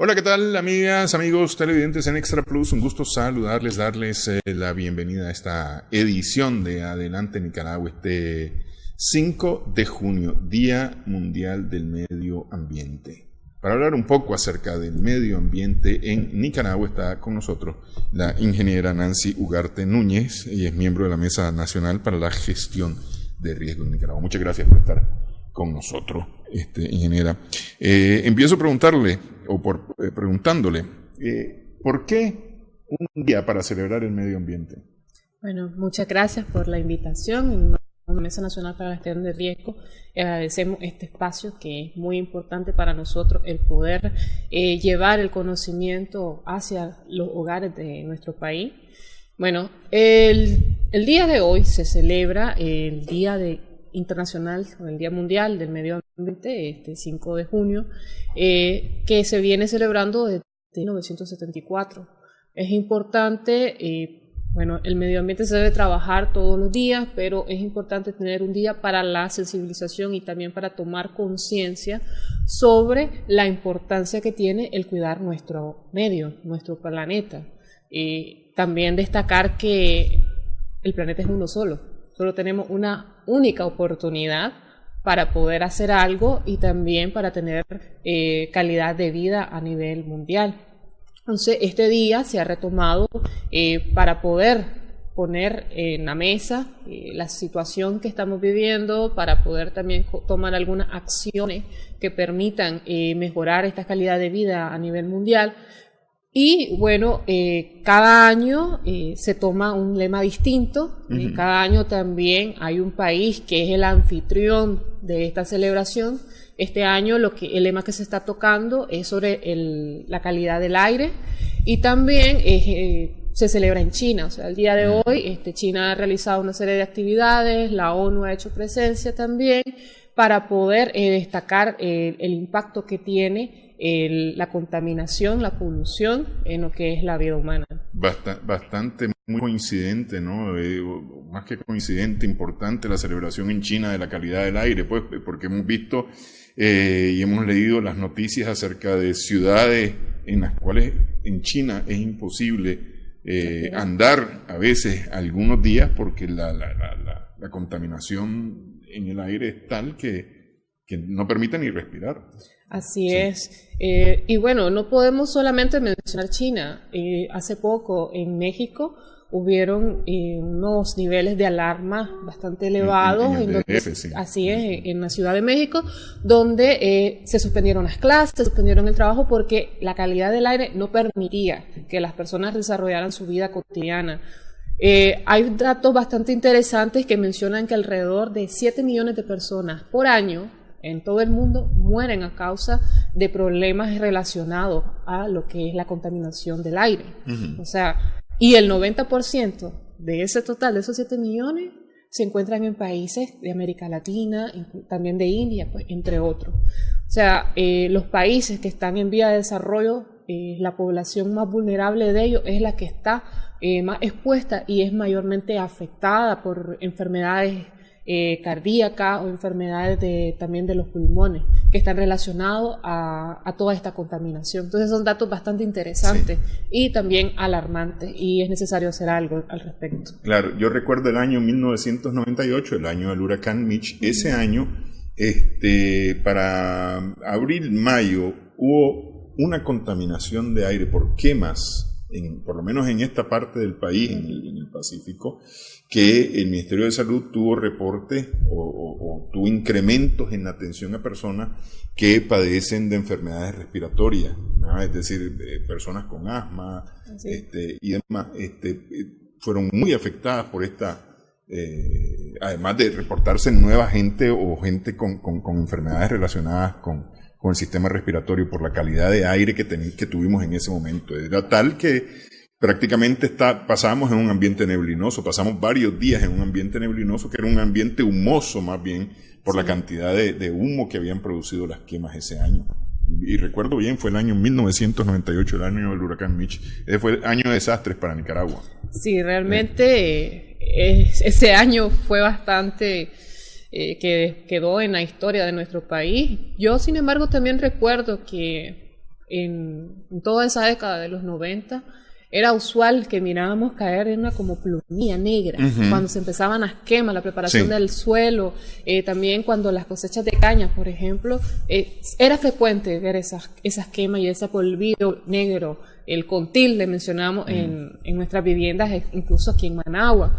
Hola, ¿qué tal, amigas, amigos televidentes en Extra Plus? Un gusto saludarles, darles la bienvenida a esta edición de Adelante Nicaragua, este 5 de junio, Día Mundial del Medio Ambiente. Para hablar un poco acerca del medio ambiente en Nicaragua está con nosotros la ingeniera Nancy Ugarte Núñez, ella es miembro de la Mesa Nacional para la Gestión de Riesgos en Nicaragua. Muchas gracias por estar con nosotros, ingeniera. Empiezo a preguntándole, ¿por qué un día para celebrar el medio ambiente? Bueno, muchas gracias por la invitación. En la Mesa Nacional para la Gestión de Riesgo agradecemos este espacio que es muy importante para nosotros, el poder llevar el conocimiento hacia los hogares de nuestro país. Bueno, el día de hoy se celebra el Día Internacional, o el Día Mundial del Medio Ambiente, este 5 de junio, que se viene celebrando desde 1974. Es importante, bueno, el medio ambiente se debe trabajar todos los días, pero es importante tener un día para la sensibilización y también para tomar conciencia sobre la importancia que tiene el cuidar nuestro medio, nuestro planeta. También destacar que el planeta es uno solo. Solo tenemos una única oportunidad para poder hacer algo y también para tener calidad de vida a nivel mundial. Entonces, este día se ha retomado para poder poner en la mesa la situación que estamos viviendo, para poder también tomar algunas acciones que permitan mejorar esta calidad de vida a nivel mundial. Y bueno, cada año se toma un lema distinto, cada año también hay un país que es el anfitrión de esta celebración. Este año el lema que se está tocando es sobre la calidad del aire y también se celebra en China. O sea, el día de hoy China ha realizado una serie de actividades, la ONU ha hecho presencia también para poder destacar el impacto que tiene la contaminación, la polución en lo que es la vida humana. Bastante muy coincidente, ¿no? Más que coincidente, importante la celebración en China de la calidad del aire, pues, porque hemos visto y hemos leído las noticias acerca de ciudades en las cuales en China es imposible andar a veces algunos días porque la contaminación en el aire es tal que no permite ni respirar. Así es. Y bueno, no podemos solamente mencionar China. Hace poco en México hubieron unos niveles de alarma bastante elevados. Así es, en la Ciudad de México, donde se suspendieron las clases, se suspendieron el trabajo porque la calidad del aire no permitía que las personas desarrollaran su vida cotidiana. Hay datos bastante interesantes que mencionan que alrededor de 7 millones de personas por año en todo el mundo mueren a causa de problemas relacionados a lo que es la contaminación del aire. O sea, y el 90% de ese total, de esos 7 millones, se encuentran en países de América Latina, también de India, pues, entre otros. O sea, los países que están en vía de desarrollo, la población más vulnerable de ellos es la que está más expuesta y es mayormente afectada por enfermedades cardíacas o enfermedades también de los pulmones que están relacionados a toda esta contaminación. Entonces son datos bastante interesantes y también alarmantes y es necesario hacer algo al respecto. Claro, yo recuerdo el año 1998, el año del huracán Mitch. Ese año, para abril-mayo, hubo una contaminación de aire por quemas, por lo menos en esta parte del país, en el Pacífico, que el Ministerio de Salud tuvo reportes o tuvo incrementos en la atención a personas que padecen de enfermedades respiratorias, ¿no? Es decir, personas con asma y demás, fueron muy afectadas por esta, además de reportarse nueva gente o gente con enfermedades relacionadas con el sistema respiratorio por la calidad de aire que tuvimos en ese momento. Era tal que prácticamente pasábamos en un ambiente neblinoso, pasamos varios días en un ambiente neblinoso que era un ambiente humoso más bien por la cantidad de humo que habían producido las quemas ese año. Y recuerdo bien, fue el año 1998, el año del huracán Mitch. Fue el año de desastres para Nicaragua. Sí, realmente ese año fue bastante que quedó en la historia de nuestro país. Yo, sin embargo, también recuerdo que en toda esa década de los 90, era usual que mirábamos caer en una como plumilla negra, cuando se empezaban las quemas, la preparación del suelo, también cuando las cosechas de caña, por ejemplo, era frecuente ver esas quemas y ese polvillo negro, el contil, le mencionamos en nuestras viviendas, incluso aquí en Managua.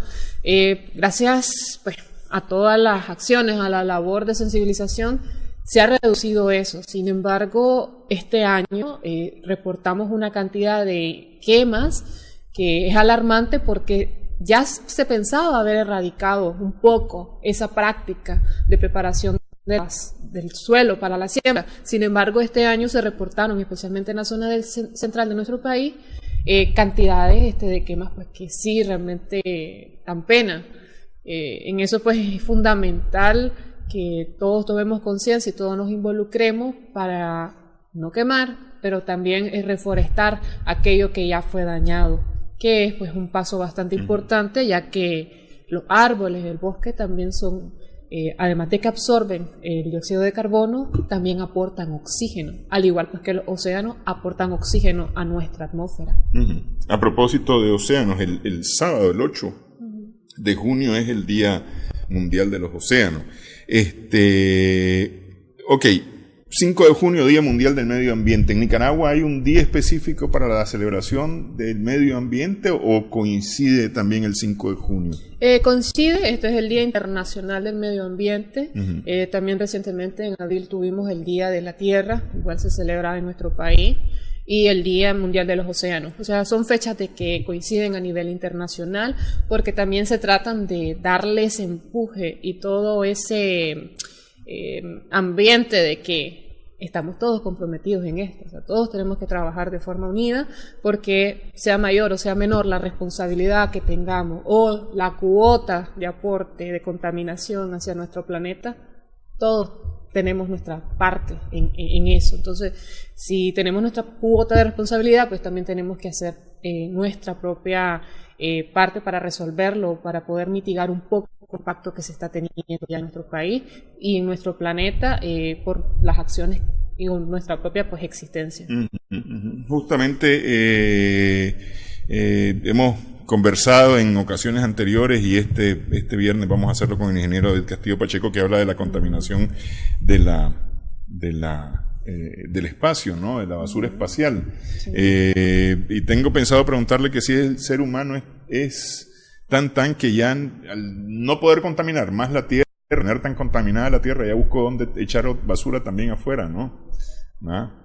Gracias pues, a todas las acciones, a la labor de sensibilización, se ha reducido eso. Sin embargo, este año reportamos una cantidad de quemas que es alarmante porque ya se pensaba haber erradicado un poco esa práctica de preparación del suelo para la siembra. Sin embargo, este año se reportaron, especialmente en la zona central de nuestro país, cantidades de quemas pues, que sí realmente dan pena. En eso pues es fundamental que todos tomemos conciencia y todos nos involucremos para no quemar, pero también reforestar aquello que ya fue dañado, que es pues un paso bastante importante, ya que los árboles del bosque también son, además de que absorben el dióxido de carbono, también aportan oxígeno, al igual pues que los océanos aportan oxígeno a nuestra atmósfera. A propósito de océanos, el sábado, el 8 de junio es el Día Mundial de los Océanos. 5 de junio, Día Mundial del Medio Ambiente. ¿En Nicaragua hay un día específico para la celebración del medio ambiente o coincide también el 5 de junio? Coincide, este es el Día Internacional del Medio Ambiente. También recientemente en abril tuvimos el Día de la Tierra, igual se celebra en nuestro país, y el Día Mundial de los Océanos. O sea, son fechas de que coinciden a nivel internacional porque también se tratan de darles empuje y todo ese ambiente de que estamos todos comprometidos en esto. O sea, todos tenemos que trabajar de forma unida porque sea mayor o sea menor la responsabilidad que tengamos o la cuota de aporte de contaminación hacia nuestro planeta, todos tenemos nuestra parte en eso. Entonces, si tenemos nuestra cuota de responsabilidad, pues también tenemos que hacer nuestra propia parte para resolverlo, para poder mitigar un poco el impacto que se está teniendo ya en nuestro país y en nuestro planeta por las acciones y nuestra propia pues existencia. Justamente hemos conversado en ocasiones anteriores y este viernes vamos a hacerlo con el ingeniero del Castillo Pacheco, que habla de la contaminación del espacio, ¿no? De la basura espacial. Sí. Y tengo pensado preguntarle que si el ser humano es tan que ya al no poder contaminar más la tierra, tener tan contaminada la tierra, ya busco dónde echar basura también afuera, ¿no?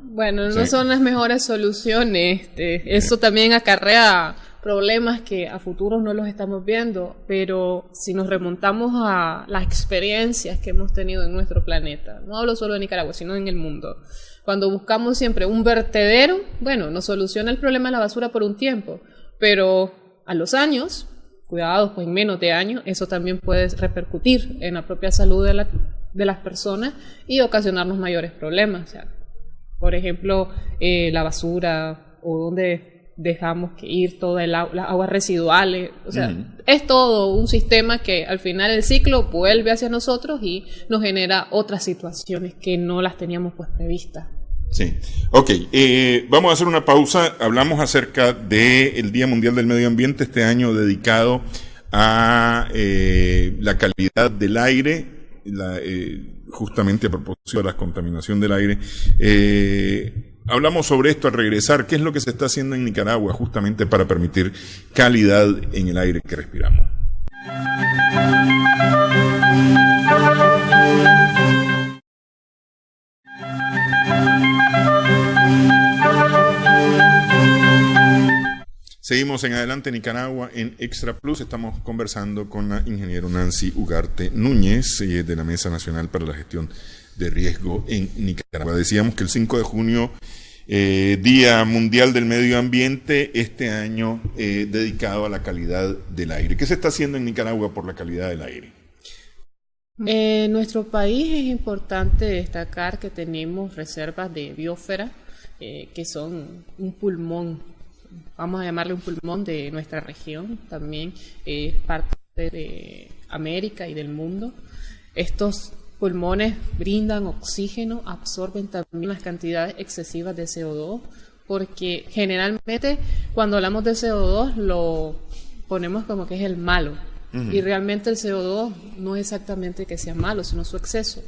Bueno, no son las mejores soluciones. Eso también acarrea problemas que a futuro no los estamos viendo, pero si nos remontamos a las experiencias que hemos tenido en nuestro planeta, no hablo solo de Nicaragua, sino en el mundo, cuando buscamos siempre un vertedero, bueno, nos soluciona el problema de la basura por un tiempo, pero a los años, cuidados, pues en menos de años, eso también puede repercutir en la propia salud de las personas y ocasionarnos mayores problemas. O sea, por ejemplo, la basura o donde dejamos que ir todas las aguas residuales, o sea, es todo un sistema que al final el ciclo vuelve hacia nosotros y nos genera otras situaciones que no las teníamos pues previstas. Sí, ok, vamos a hacer una pausa. Hablamos acerca del Día Mundial del Medio Ambiente, este año dedicado a la calidad del aire, justamente a propósito de la contaminación del aire. Hablamos sobre esto al regresar, qué es lo que se está haciendo en Nicaragua justamente para permitir calidad en el aire que respiramos. Seguimos en Adelante Nicaragua en Extra Plus. Estamos conversando con la ingeniera Nancy Ugarte Núñez de la Mesa Nacional para la Gestión de Riesgo en Nicaragua. Decíamos que el 5 de junio, Día Mundial del Medio Ambiente, este año dedicado a la calidad del aire. ¿Qué se está haciendo en Nicaragua por la calidad del aire? En nuestro país es importante destacar que tenemos reservas de biosfera que son un pulmón, vamos a llamarle un pulmón de nuestra región, también parte de América y del mundo. Estos pulmones brindan oxígeno, absorben también las cantidades excesivas de CO2, porque generalmente cuando hablamos de CO2 lo ponemos como que es el malo, y realmente el CO2 no es exactamente que sea malo, sino su exceso,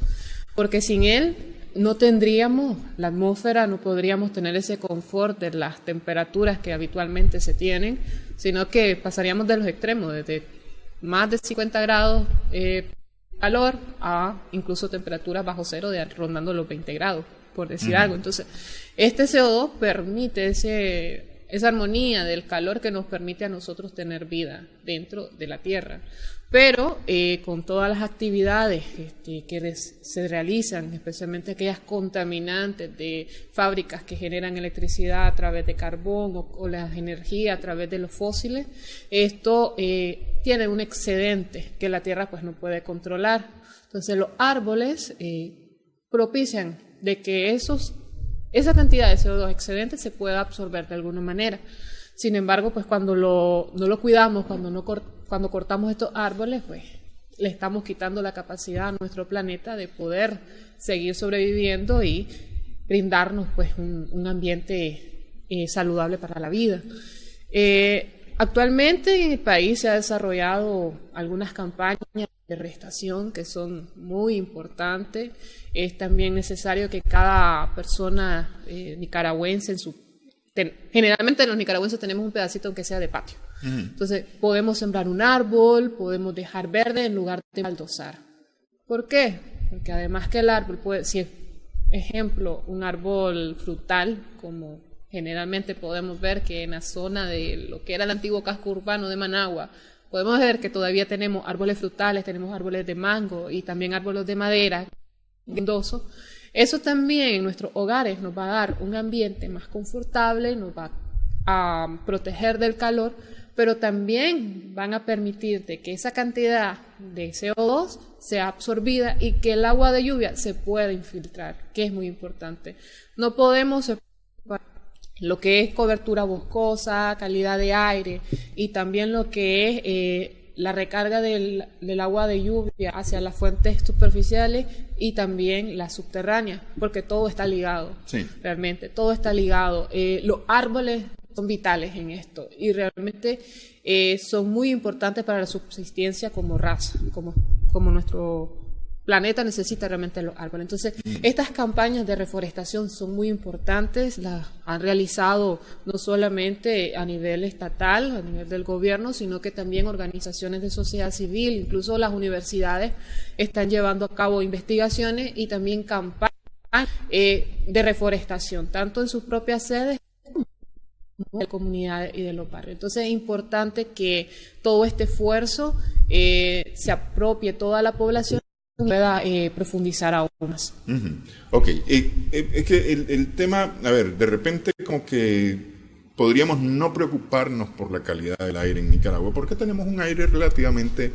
porque sin él no tendríamos la atmósfera, no podríamos tener ese confort de las temperaturas que habitualmente se tienen, sino que pasaríamos de los extremos, desde más de 50 grados calor a incluso temperaturas bajo cero, rondando los 20 grados, por decir algo. Entonces, este CO2 permite esa armonía del calor que nos permite a nosotros tener vida dentro de la Tierra. Pero con todas las actividades que se realizan, especialmente aquellas contaminantes de fábricas que generan electricidad a través de carbón o la energía a través de los fósiles, esto tiene un excedente que la Tierra pues no puede controlar. Entonces los árboles propician de que esa cantidad de CO2 excedente se pueda absorber de alguna manera. Sin embargo, pues cuando no lo cuidamos, cuando cortamos estos árboles, pues le estamos quitando la capacidad a nuestro planeta de poder seguir sobreviviendo y brindarnos pues un ambiente saludable para la vida. Actualmente en el país se ha desarrollado algunas campañas de reforestación que son muy importantes. Es también necesario que cada persona nicaragüense generalmente los nicaragüenses tenemos un pedacito aunque sea de patio. Entonces podemos sembrar un árbol, podemos dejar verde en lugar de baldosar. ¿Por qué? Porque además que el árbol puede, si es ejemplo un árbol frutal, como generalmente podemos ver que en la zona de lo que era el antiguo casco urbano de Managua, podemos ver que todavía tenemos árboles frutales, tenemos árboles de mango y también árboles de madera, frondoso. Eso también en nuestros hogares nos va a dar un ambiente más confortable, nos va a proteger del calor, pero también van a permitir de que esa cantidad de CO2 sea absorbida y que el agua de lluvia se pueda infiltrar, que es muy importante. No podemos separar lo que es cobertura boscosa, calidad de aire y también lo que es la recarga del agua de lluvia hacia las fuentes superficiales y también las subterráneas, porque todo está ligado, realmente, todo está ligado. Los árboles son vitales en esto y realmente son muy importantes para la subsistencia como raza, como nuestro planeta necesita realmente los árboles. Entonces, estas campañas de reforestación son muy importantes, las han realizado no solamente a nivel estatal, a nivel del gobierno, sino que también organizaciones de sociedad civil, incluso las universidades están llevando a cabo investigaciones y también campañas de reforestación, tanto en sus propias sedes como en las comunidades y de los barrios. Entonces, es importante que todo este esfuerzo se apropie toda la población pueda profundizar aún más. Ok, es que el tema, a ver, de repente como que podríamos no preocuparnos por la calidad del aire en Nicaragua, porque tenemos un aire relativamente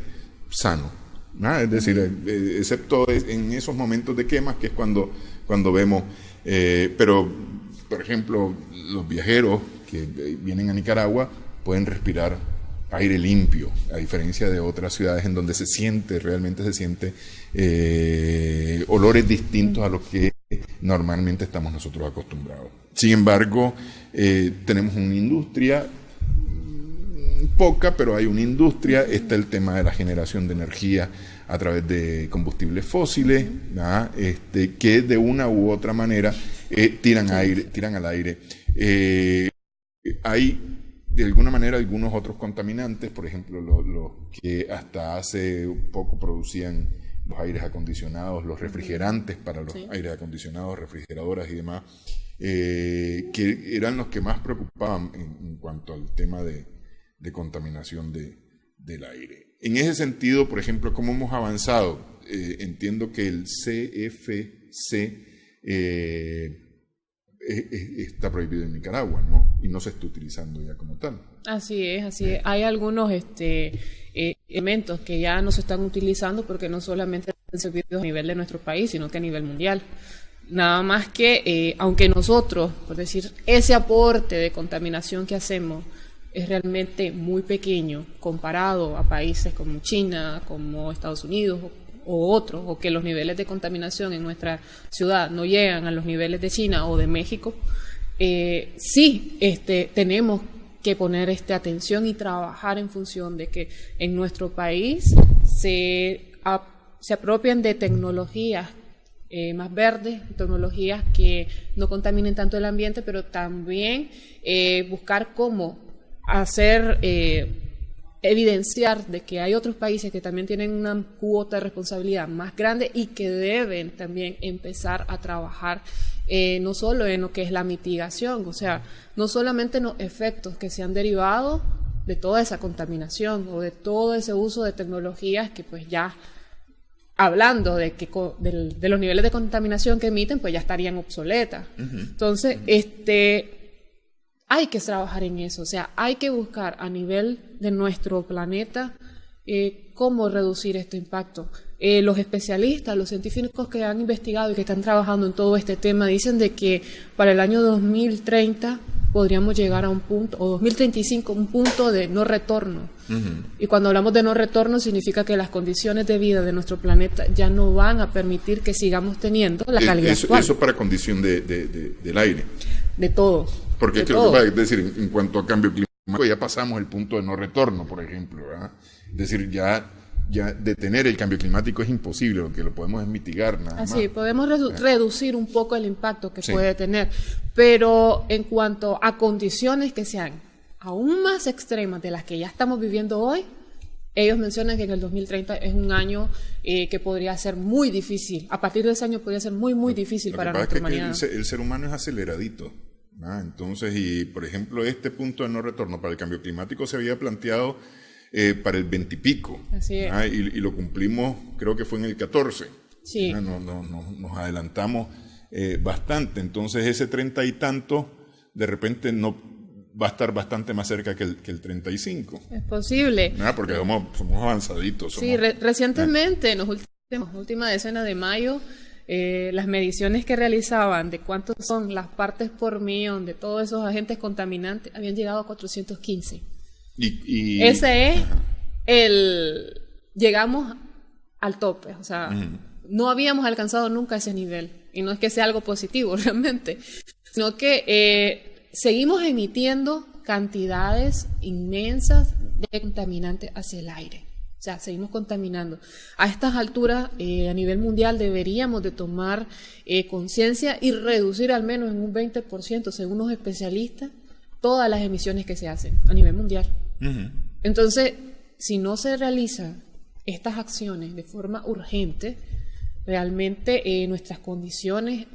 sano, ¿no? Es decir, excepto en esos momentos de quemas, que es cuando vemos, pero, por ejemplo, los viajeros que vienen a Nicaragua pueden respirar aire limpio, a diferencia de otras ciudades en donde realmente se siente olores distintos a los que normalmente estamos nosotros acostumbrados. Sin embargo, tenemos una industria, poca, pero hay una industria. Está el tema de la generación de energía a través de combustibles fósiles, que de una u otra manera tiran al aire. Hay de alguna manera algunos otros contaminantes, por ejemplo los que hasta hace poco producían los aires acondicionados, los refrigerantes para los aires acondicionados, refrigeradoras y demás, que eran los que más preocupaban en cuanto al tema de contaminación del aire. En ese sentido, por ejemplo, ¿cómo hemos avanzado? Entiendo que el CFC está prohibido en Nicaragua, ¿no? Y no se está utilizando ya como tal. Así es. Hay algunos elementos que ya no se están utilizando porque no solamente están servidos a nivel de nuestro país, sino que a nivel mundial. Nada más que, aunque nosotros, por decir, ese aporte de contaminación que hacemos es realmente muy pequeño comparado a países como China, como Estados Unidos o otro, o que los niveles de contaminación en nuestra ciudad no llegan a los niveles de China o de México, sí tenemos que poner atención y trabajar en función de que en nuestro país se apropien de tecnologías más verdes, tecnologías que no contaminen tanto el ambiente, pero también buscar cómo hacer, evidenciar de que hay otros países que también tienen una cuota de responsabilidad más grande y que deben también empezar a trabajar no solo en lo que es la mitigación, o sea, no solamente en los efectos que se han derivado de toda esa contaminación o de todo ese uso de tecnologías que pues ya, hablando de los niveles de contaminación que emiten, pues ya estarían obsoletas. Entonces, hay que trabajar en eso, o sea, hay que buscar a nivel de nuestro planeta cómo reducir este impacto. Los especialistas, los científicos que han investigado y que están trabajando en todo este tema dicen de que para el año 2030 podríamos llegar a un punto, o 2035, un punto de no retorno. Y cuando hablamos de no retorno significa que las condiciones de vida de nuestro planeta ya no van a permitir que sigamos teniendo la calidad actual. Eso para condición del aire. De todo. Porque es decir, en cuanto a cambio climático, ya pasamos el punto de no retorno, por ejemplo, ¿verdad? Es decir, ya detener el cambio climático es imposible, lo que lo podemos es mitigar nada más. Así, podemos reducir un poco el impacto que puede tener, pero en cuanto a condiciones que sean aún más extremas de las que ya estamos viviendo hoy, ellos mencionan que en el 2030 es un año que podría ser muy difícil. A partir de ese año podría ser muy, muy difícil para nuestra humanidad. El ser humano es aceleradito. Entonces, y por ejemplo, este punto de no retorno para el cambio climático se había planteado para el 20 y pico. Así es. Y lo cumplimos, creo que fue en el 14. Sí. Nos adelantamos bastante. Entonces, ese 30 y tanto, de repente no va a estar bastante más cerca que el 35. Es posible. Porque somos avanzaditos. Sí, recientemente, en la última decena de mayo, las mediciones que realizaban de cuántos son las partes por millón de todos esos agentes contaminantes habían llegado a 415. Ese es llegamos al tope, o sea, no habíamos alcanzado nunca ese nivel, y no es que sea algo positivo realmente, sino que seguimos emitiendo cantidades inmensas de contaminantes hacia el aire. O sea, seguimos contaminando. A estas alturas, a nivel mundial, deberíamos de tomar conciencia y reducir al menos en un 20%, según los especialistas, todas las emisiones que se hacen a nivel mundial. Entonces, si no se realizan estas acciones de forma urgente, realmente nuestras condiciones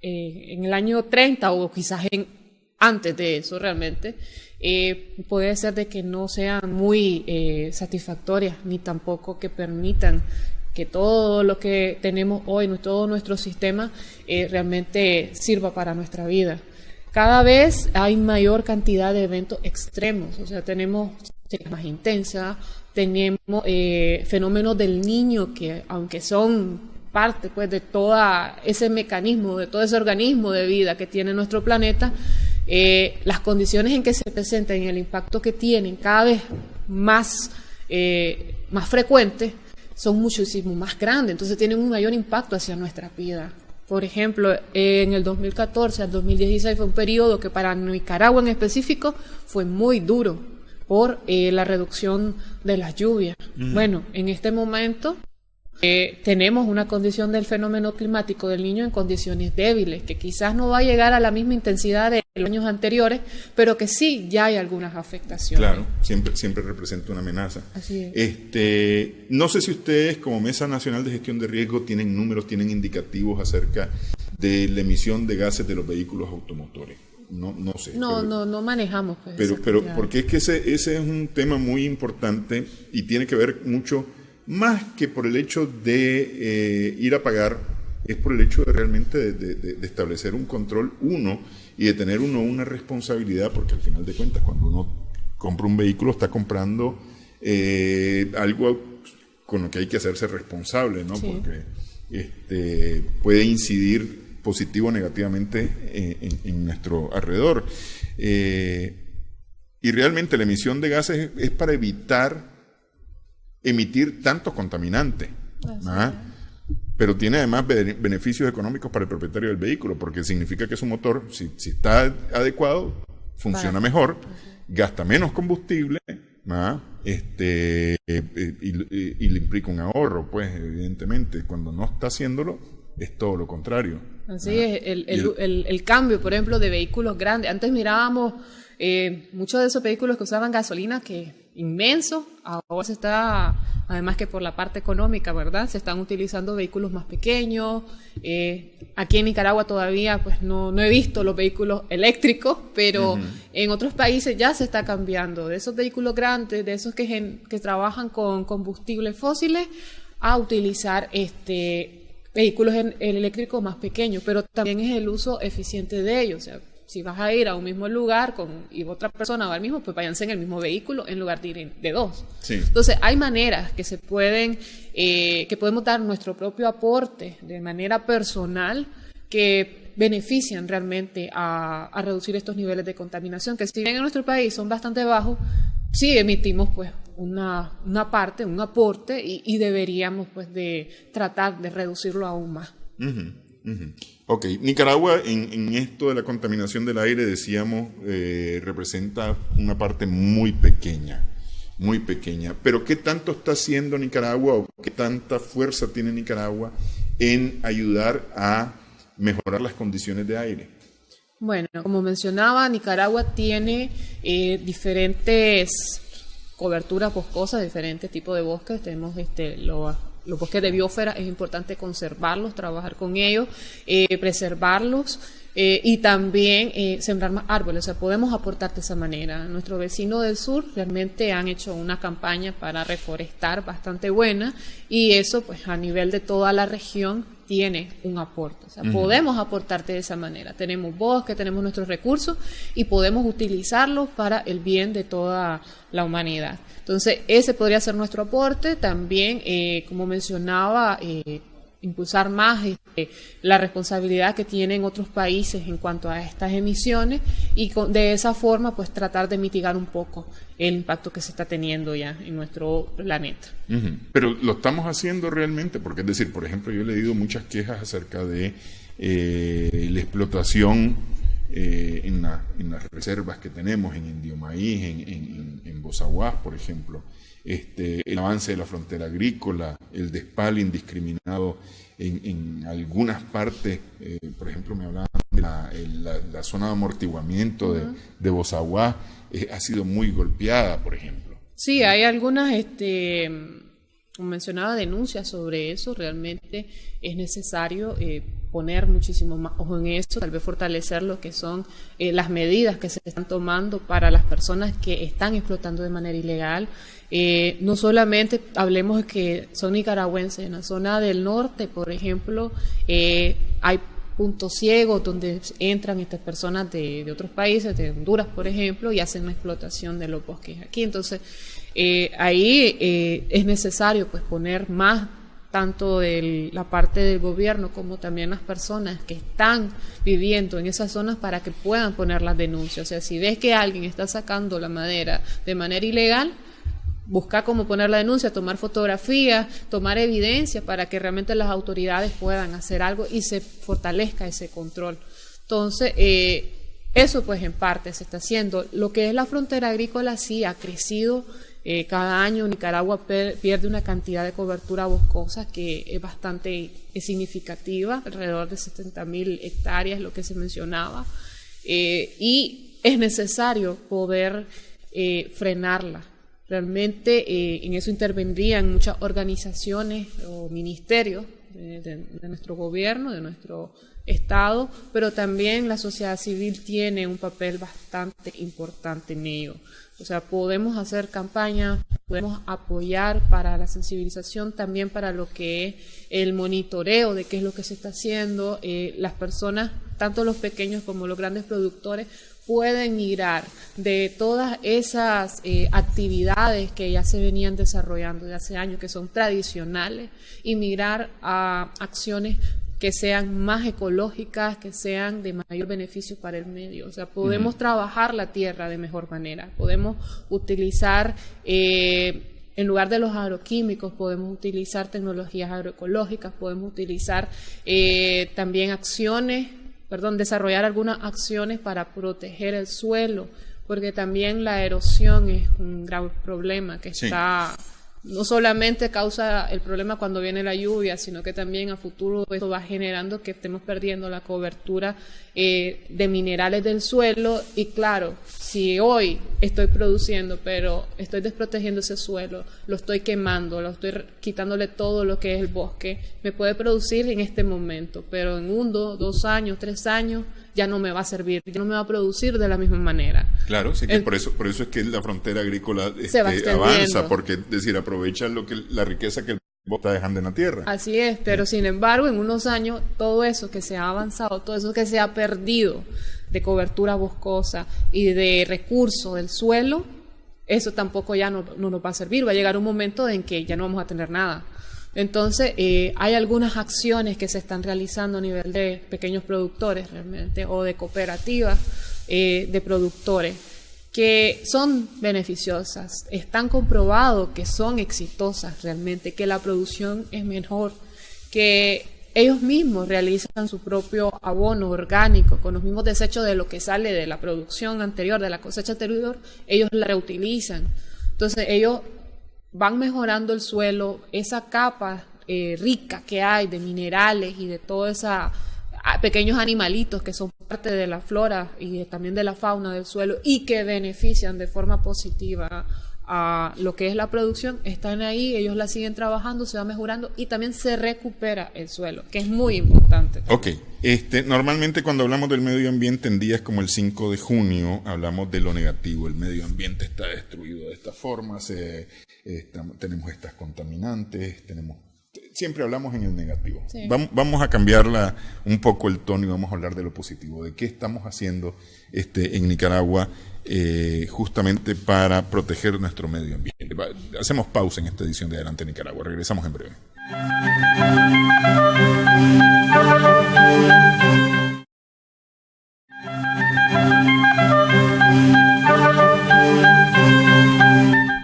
en el año 30 o quizás antes de eso realmente, puede ser de que no sean muy satisfactorias, ni tampoco que permitan que todo lo que tenemos hoy, todo nuestro sistema realmente sirva para nuestra vida. Cada vez hay mayor cantidad de eventos extremos, o sea, tenemos más intensas, tenemos fenómenos del niño que, aunque son parte pues de todo ese mecanismo, de todo ese organismo de vida que tiene nuestro planeta, las condiciones en que se presentan y el impacto que tienen cada vez más frecuentes son muchísimo más grandes, entonces tienen un mayor impacto hacia nuestra vida. Por ejemplo, en el 2014 al 2016 fue un periodo que para Nicaragua en específico fue muy duro por la reducción de las lluvias. Bueno, en este momento tenemos una condición del fenómeno climático del Niño en condiciones débiles, que quizás no va a llegar a la misma intensidad de los años anteriores, pero que sí ya hay algunas afectaciones. Claro, siempre representa una amenaza. Así es. No sé si ustedes, como Mesa Nacional de Gestión de Riesgo, tienen números, tienen indicativos acerca de la emisión de gases de los vehículos automotores. No sé. No manejamos. Pues, pero porque es que ese es un tema muy importante y tiene que ver mucho, más que por el hecho de ir a pagar, es por el hecho de realmente de establecer un control y de tener una responsabilidad, porque al final de cuentas cuando uno compra un vehículo está comprando algo con lo que hay que hacerse responsable, ¿no? Sí. Porque puede incidir positivo o negativamente en nuestro alrededor. Y realmente la emisión de gases es para evitar emitir tantos contaminantes. Pero tiene además beneficios económicos para el propietario del vehículo, porque significa que su motor, si está adecuado, funciona mejor, gasta menos combustible, y le implica un ahorro, pues evidentemente. Cuando no está haciéndolo, es todo lo contrario. Así es, el cambio, por ejemplo, de vehículos grandes. Antes mirábamos muchos de esos vehículos que usaban gasolina, que inmenso, ahora se está, además que por la parte económica, ¿verdad? Se están utilizando vehículos más pequeños. Aquí en Nicaragua todavía pues no he visto los vehículos eléctricos, pero en otros países ya se está cambiando de esos vehículos grandes, de esos que trabajan con combustibles fósiles, a utilizar vehículos eléctricos más pequeños, pero también es el uso eficiente de ellos. O sea, si vas a ir a un mismo lugar y otra persona va al mismo, pues váyanse en el mismo vehículo en lugar de ir de dos. Sí. Entonces, hay maneras que se pueden, que podemos dar nuestro propio aporte de manera personal que benefician realmente a reducir estos niveles de contaminación, que si bien en nuestro país son bastante bajos, sí emitimos pues una parte, un aporte, y deberíamos pues de tratar de reducirlo aún más. Ok, Nicaragua en esto de la contaminación del aire, decíamos, representa una parte muy pequeña, pero ¿qué tanto está haciendo Nicaragua o qué tanta fuerza tiene Nicaragua en ayudar a mejorar las condiciones de aire? Bueno, como mencionaba, Nicaragua tiene diferentes coberturas boscosas, diferentes tipos de bosques. Tenemos los bosques de biosfera, es importante conservarlos, trabajar con ellos, preservarlos, y también sembrar más árboles. O sea, podemos aportar de esa manera. Nuestros vecinos del sur realmente han hecho una campaña para reforestar bastante buena, y eso pues a nivel de toda la región tiene un aporte. O sea, podemos aportar de esa manera. Tenemos bosque, tenemos nuestros recursos y podemos utilizarlos para el bien de toda la humanidad. Entonces, ese podría ser nuestro aporte. También, como mencionaba, impulsar más la responsabilidad que tienen otros países en cuanto a estas emisiones, y de esa forma pues tratar de mitigar un poco el impacto que se está teniendo ya en nuestro planeta. Pero lo estamos haciendo realmente, porque es decir, por ejemplo, yo he leído muchas quejas acerca de la explotación en las reservas que tenemos en Indio Maíz, en Bozaguás, por ejemplo, el avance de la frontera agrícola, el despale indiscriminado en algunas partes. Por ejemplo, me hablaban de la zona de amortiguamiento de Bozaguás, ha sido muy golpeada, por ejemplo. Sí, hay algunas, como mencionaba, denuncias sobre eso. Realmente es necesario poner muchísimo más ojo en eso, tal vez fortalecer lo que son las medidas que se están tomando para las personas que están explotando de manera ilegal. No solamente hablemos de que son nicaragüenses, en la zona del norte, por ejemplo, hay puntos ciegos donde entran estas personas de otros países, de Honduras, por ejemplo, y hacen la explotación de los bosques aquí. Entonces, ahí es necesario pues poner más, tanto de la parte del gobierno como también las personas que están viviendo en esas zonas, para que puedan poner las denuncias. O sea, si ves que alguien está sacando la madera de manera ilegal, buscar cómo poner la denuncia, tomar fotografías, tomar evidencia para que realmente las autoridades puedan hacer algo y se fortalezca ese control. Entonces, eso pues en parte se está haciendo. Lo que es la frontera agrícola sí ha crecido. Cada año Nicaragua pierde una cantidad de cobertura boscosa que es bastante significativa, alrededor de 70.000 hectáreas, lo que se mencionaba, y es necesario poder frenarla. Realmente en eso intervendrían muchas organizaciones o ministerios de nuestro gobierno, de nuestro Estado, pero también la sociedad civil tiene un papel bastante importante en ello. O sea, podemos hacer campañas, podemos apoyar para la sensibilización, también para lo que es el monitoreo de qué es lo que se está haciendo. Las personas, tanto los pequeños como los grandes productores, pueden migrar de todas esas actividades que ya se venían desarrollando de hace años, que son tradicionales, y migrar a acciones que sean más ecológicas, que sean de mayor beneficio para el medio. O sea, podemos trabajar la tierra de mejor manera, podemos utilizar en lugar de los agroquímicos podemos utilizar tecnologías agroecológicas, podemos utilizar también desarrollar algunas acciones para proteger el suelo, porque también la erosión es un gran problema que está... No solamente causa el problema cuando viene la lluvia, sino que también a futuro esto va generando que estemos perdiendo la cobertura de minerales del suelo. Y claro, si hoy estoy produciendo, pero estoy desprotegiendo ese suelo, lo estoy quemando, lo estoy quitándole todo lo que es el bosque, me puede producir en este momento, pero en 1, 2 años, 3 años, ya no me va a servir, ya no me va a a de la misma manera. Claro, sí, que por eso es que la frontera agrícola avanza, porque es decir, aprovecha la riqueza que el está dejando en la tierra. Así es, pero sin embargo, en unos años, todo eso que se ha avanzado, todo eso que se ha perdido de cobertura boscosa y de recursos del suelo, eso tampoco ya no nos va a servir. Va a llegar un momento en que ya no vamos a tener nada. Entonces, hay algunas acciones que se están realizando a nivel de pequeños productores realmente, o de cooperativas de productores, que son beneficiosas. Están comprobados que son exitosas realmente, que la producción es mejor, que ellos mismos realizan su propio abono orgánico, con los mismos desechos de lo que sale de la producción anterior, de la cosecha anterior, ellos la reutilizan. Entonces, ellos van mejorando el suelo, esa capa rica que hay de minerales y de todos esos pequeños animalitos que son parte de la flora y también de la fauna del suelo y que benefician de forma positiva a lo que es la producción, están ahí, ellos la siguen trabajando, se va mejorando y también se recupera el suelo, que es muy importante. Ok, normalmente cuando hablamos del medio ambiente en días como el 5 de junio, hablamos de lo negativo, el medio ambiente está destruido de esta forma, tenemos estas contaminantes, siempre hablamos en el negativo. Sí. Vamos a cambiarla un poco el tono y vamos a hablar de lo positivo, de qué estamos haciendo en Nicaragua justamente para proteger nuestro medio ambiente. Hacemos pausa en esta edición de Adelante Nicaragua. Regresamos en breve.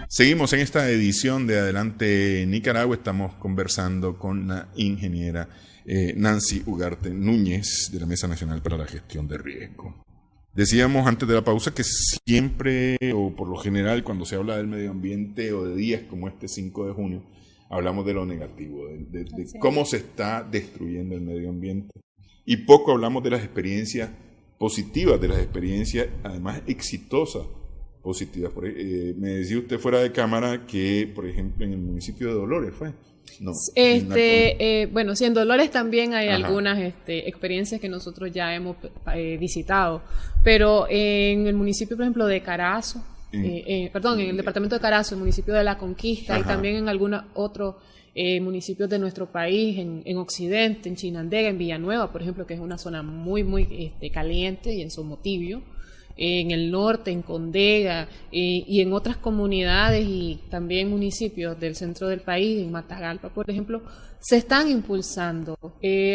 Seguimos en esta edición de Adelante Nicaragua. Estamos conversando con la ingeniera Nancy Ugarte Núñez de la Mesa Nacional para la Gestión de Riesgo. Decíamos antes de la pausa que siempre, o por lo general, cuando se habla del medio ambiente o de días como este 5 de junio, hablamos de lo negativo, de cómo se está destruyendo el medio ambiente. Y poco hablamos de las experiencias positivas, de las experiencias además exitosas, positivas. Me decía usted fuera de cámara que, por ejemplo, en el municipio de Dolores fue. No, bueno, sí, en Dolores también hay algunas experiencias que nosotros ya hemos visitado, pero en el municipio, por ejemplo, de Carazo, en el departamento de Carazo, el municipio de La Conquista, y también en algunos otros municipios de nuestro país, en Occidente, en Chinandega, en Villanueva, por ejemplo, que es una zona muy, muy caliente, y en Somotillo, en el norte, en Condega, y en otras comunidades y también municipios del centro del país, en Matagalpa, por ejemplo, se están impulsando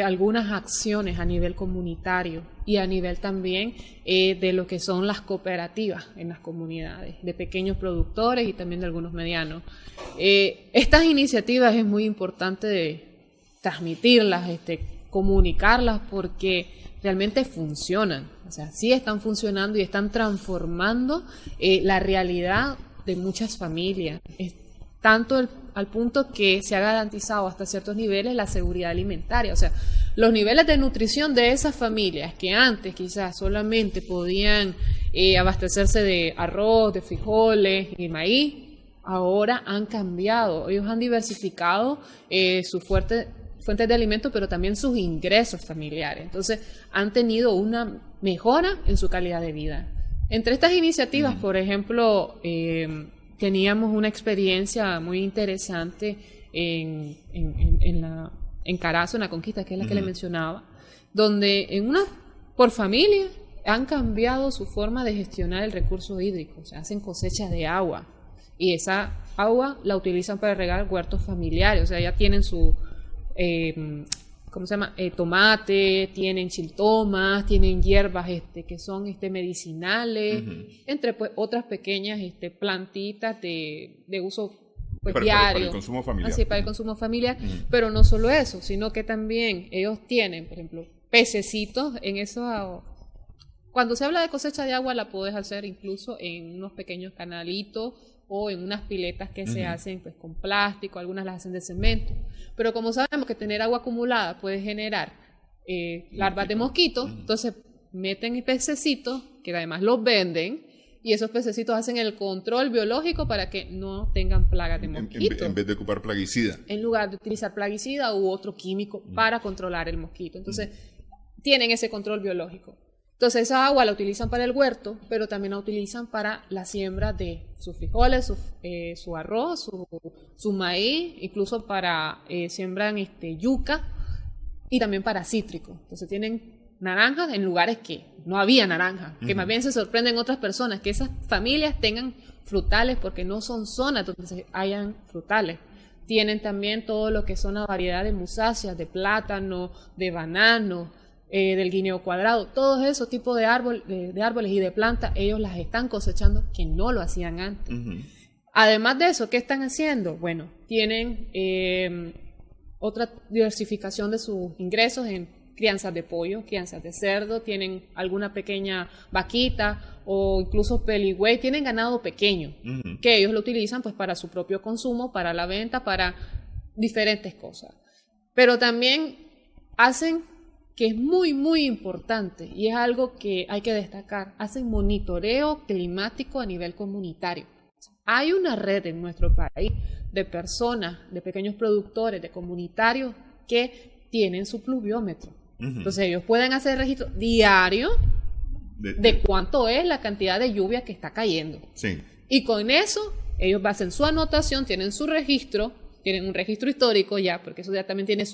algunas acciones a nivel comunitario y a nivel también de lo que son las cooperativas en las comunidades, de pequeños productores y también de algunos medianos. Estas iniciativas es muy importante de transmitirlas, comunicarlas, porque realmente funcionan, o sea, sí están funcionando y están transformando la realidad de muchas familias, tanto al punto que se ha garantizado hasta ciertos niveles la seguridad alimentaria, o sea, los niveles de nutrición de esas familias que antes quizás solamente podían abastecerse de arroz, de frijoles y maíz, ahora han cambiado, ellos han diversificado su fuentes de alimentos, pero también sus ingresos familiares. Entonces, han tenido una mejora en su calidad de vida. Entre estas iniciativas, por ejemplo, teníamos una experiencia muy interesante en Carazo, en La Conquista, que es la que le mencionaba, donde por familia han cambiado su forma de gestionar el recurso hídrico, o sea, hacen cosechas de agua, y esa agua la utilizan para regar huertos familiares, o sea, ya tienen su tomate, tienen chiltomas, tienen hierbas que son medicinales, entre pues otras pequeñas plantitas de uso pues diario. Para el consumo familiar. Así, para el consumo familiar. Pero no solo eso, sino que también ellos tienen, por ejemplo, pececitos en eso. Cuando se habla de cosecha de agua, la puedes hacer incluso en unos pequeños canalitos o en unas piletas que se hacen pues con plástico, algunas las hacen de cemento. Pero como sabemos que tener agua acumulada puede generar larvas de mosquitos, entonces meten pececitos, que además los venden, y esos pececitos hacen el control biológico para que no tengan plagas de mosquitos. En vez de ocupar plaguicida. En lugar de utilizar plaguicida u otro químico para controlar el mosquito. Entonces, tienen ese control biológico. Entonces, esa agua la utilizan para el huerto, pero también la utilizan para la siembra de sus frijoles, su arroz, su maíz, incluso para siembran yuca y también para cítricos. Entonces, tienen naranjas en lugares que no había naranjas, que más bien se sorprenden otras personas, que esas familias tengan frutales porque no son zonas donde hayan frutales. Tienen también todo lo que son la variedad de musáceas, de plátano, de banano, del guineo cuadrado, todos esos tipos de árboles y de plantas, ellos las están cosechando que no lo hacían antes. Además de eso, ¿qué están haciendo? Bueno, tienen otra diversificación de sus ingresos en crianzas de pollo, crianzas de cerdo, tienen alguna pequeña vaquita o incluso peligüey, tienen ganado pequeño, que ellos lo utilizan pues para su propio consumo, para la venta, para diferentes cosas. Pero también hacen, que es muy, muy importante y es algo que hay que destacar, hacen monitoreo climático a nivel comunitario. Hay una red en nuestro país de personas, de pequeños productores, de comunitarios que tienen su pluviómetro. Entonces ellos pueden hacer registro diario de cuánto es la cantidad de lluvia que está cayendo. Sí. Y con eso ellos hacen su anotación, tienen su registro, tienen un registro histórico ya, porque eso ya también tiene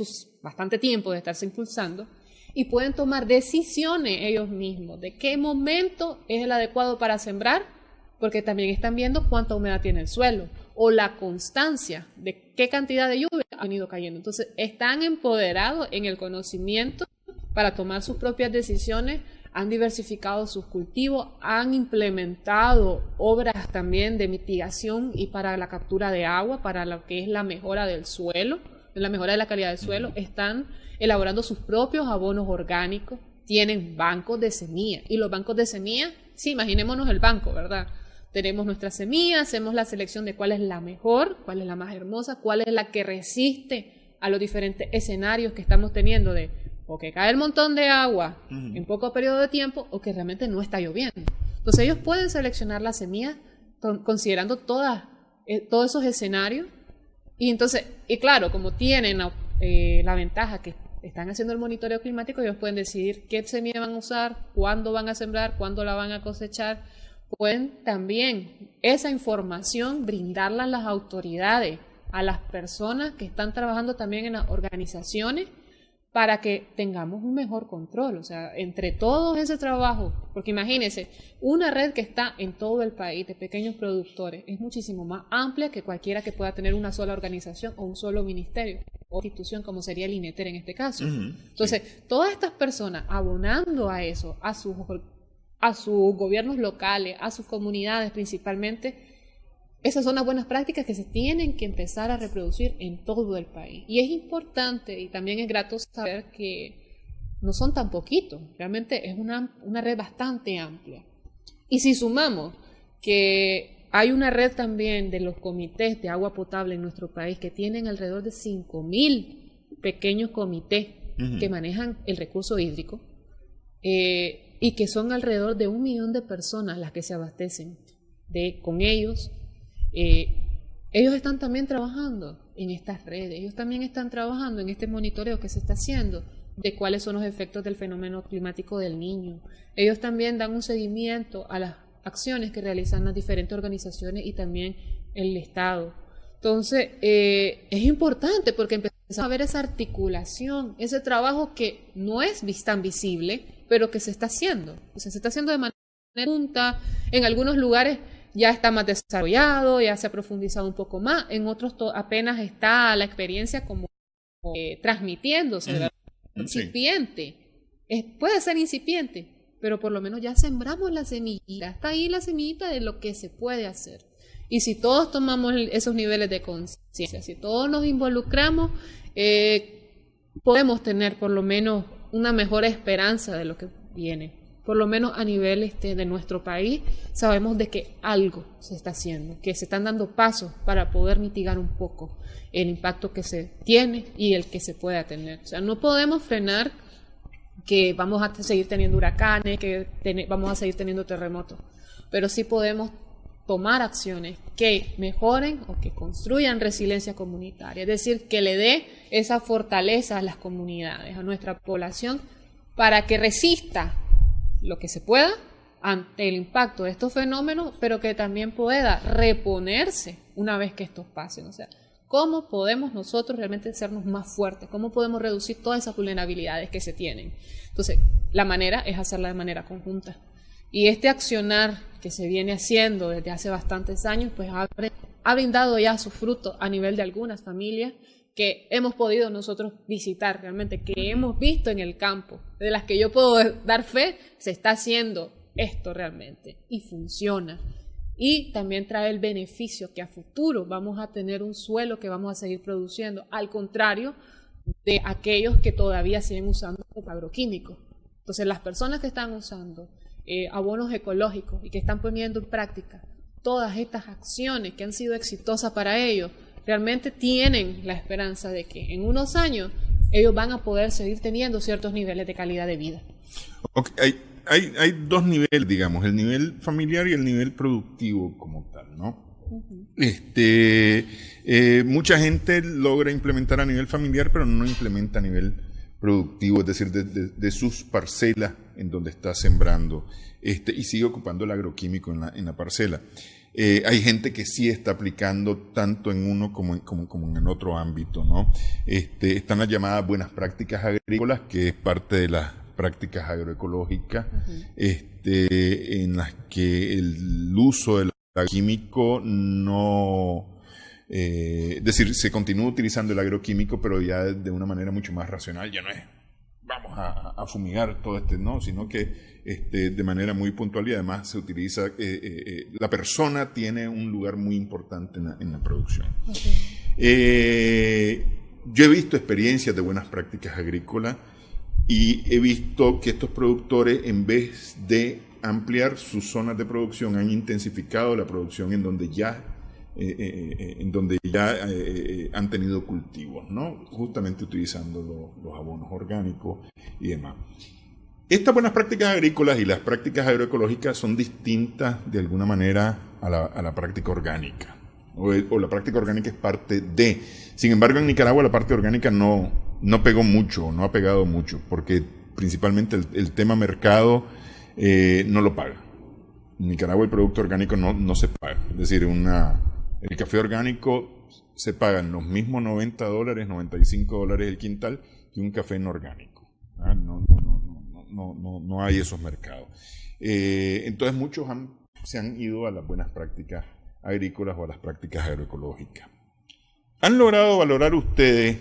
bastante tiempo de estarse impulsando, y pueden tomar decisiones ellos mismos de qué momento es el adecuado para sembrar, porque también están viendo cuánta humedad tiene el suelo o la constancia de qué cantidad de lluvia ha venido cayendo. Entonces, están empoderados en el conocimiento para tomar sus propias decisiones, han diversificado sus cultivos, han implementado obras también de mitigación y para la captura de agua, para lo que es la mejora del suelo, la mejora de la calidad del suelo, están elaborando sus propios abonos orgánicos, tienen bancos de semillas, y los bancos de semillas, sí, imaginémonos el banco, ¿verdad? Tenemos nuestras semillas, hacemos la selección de cuál es la mejor, cuál es la más hermosa, cuál es la que resiste a los diferentes escenarios que estamos teniendo de o que cae el montón de agua en poco periodo de tiempo o que realmente no está lloviendo. Entonces ellos pueden seleccionar las semillas considerando todos esos escenarios y entonces, y claro, como tienen la ventaja que están haciendo el monitoreo climático, ellos pueden decidir qué semilla van a usar, cuándo van a sembrar, cuándo la van a cosechar. Pueden también esa información brindarla a las autoridades, a las personas que están trabajando también en las organizaciones para que tengamos un mejor control, o sea, entre todo ese trabajo, porque imagínense, una red que está en todo el país de pequeños productores es muchísimo más amplia que cualquiera que pueda tener una sola organización o un solo ministerio o institución como sería el INETER en este caso. Entonces, todas estas personas abonando a eso, a sus gobiernos locales, a sus comunidades principalmente, esas son las buenas prácticas que se tienen que empezar a reproducir en todo el país. Y es importante y también es grato saber que no son tan poquitos, realmente es una red bastante amplia. Y si sumamos que hay una red también de los comités de agua potable en nuestro país que tienen alrededor de 5.000 pequeños comités que manejan el recurso hídrico, y que son alrededor de 1 millón de personas las que se abastecen con ellos. Ellos están también trabajando en estas redes, ellos también están trabajando en este monitoreo que se está haciendo de cuáles son los efectos del fenómeno climático del Niño. Ellos también dan un seguimiento a las acciones que realizan las diferentes organizaciones y también el Estado. Entonces, es importante porque empezamos a ver esa articulación, ese trabajo que no es tan visible, pero que se está haciendo. O sea, se está haciendo de manera junta, en algunos lugares ya está más desarrollado, ya se ha profundizado un poco más, en otros apenas está la experiencia como transmitiéndose, ¿verdad? Incipiente. Puede ser incipiente, pero por lo menos ya sembramos la semillita, está ahí la semillita de lo que se puede hacer. Y si todos tomamos esos niveles de conciencia, si todos nos involucramos, podemos tener por lo menos una mejor esperanza de lo que viene. Por lo menos a nivel de nuestro país, sabemos de que algo se está haciendo, que se están dando pasos para poder mitigar un poco el impacto que se tiene y el que se pueda tener. O sea, no podemos frenar que vamos a seguir teniendo huracanes, que vamos a seguir teniendo terremotos, pero sí podemos tomar acciones que mejoren o que construyan resiliencia comunitaria, es decir, que le dé esa fortaleza a las comunidades, a nuestra población, para que resista lo que se pueda ante el impacto de estos fenómenos, pero que también pueda reponerse una vez que estos pasen. O sea, ¿cómo podemos nosotros realmente hacernos más fuertes? ¿Cómo podemos reducir todas esas vulnerabilidades que se tienen? Entonces, la manera es hacerla de manera conjunta. Y este accionar que se viene haciendo desde hace bastantes años, pues ha brindado ya su fruto a nivel de algunas familias que hemos podido nosotros visitar realmente, que hemos visto en el campo, de las que yo puedo dar fe, se está haciendo esto realmente y funciona. Y también trae el beneficio que a futuro vamos a tener un suelo que vamos a seguir produciendo, al contrario de aquellos que todavía siguen usando agroquímicos. Entonces, las personas que están usando abonos ecológicos y que están poniendo en práctica todas estas acciones que han sido exitosas para ellos, realmente tienen la esperanza de que en unos años ellos van a poder seguir teniendo ciertos niveles de calidad de vida. Okay. Hay dos niveles, digamos, el nivel familiar y el nivel productivo como tal, ¿no? Uh-huh. Mucha gente logra implementar a nivel familiar, pero no implementa a nivel productivo, es decir, de sus parcelas en donde está sembrando, y sigue ocupando el agroquímico en la parcela. Hay gente que sí está aplicando tanto en uno como en otro ámbito, ¿no? Están las llamadas buenas prácticas agrícolas, que es parte de las prácticas agroecológicas, uh-huh. En las que el uso del agroquímico no... es decir, se continúa utilizando el agroquímico, pero ya de una manera mucho más racional. Ya no es vamos a fumigar todo no, sino que de manera muy puntual, y además se utiliza, la persona tiene un lugar muy importante en la producción. Okay. Yo he visto experiencias de buenas prácticas agrícolas y he visto que estos productores, en vez de ampliar sus zonas de producción, han intensificado la producción en donde ya han tenido cultivos, ¿no? Justamente utilizando los abonos orgánicos y demás. Estas buenas prácticas agrícolas y las prácticas agroecológicas son distintas de alguna manera a la práctica orgánica, o la práctica orgánica es parte de. Sin embargo, en Nicaragua la parte orgánica no pegó mucho, no ha pegado mucho, porque principalmente el tema mercado no lo paga. En Nicaragua el producto orgánico no se paga, es decir, el café orgánico se pagan los mismos $90, $95 el quintal que un café no orgánico. No hay esos mercados. Entonces muchos se han ido a las buenas prácticas agrícolas o a las prácticas agroecológicas. ¿Han logrado valorar ustedes,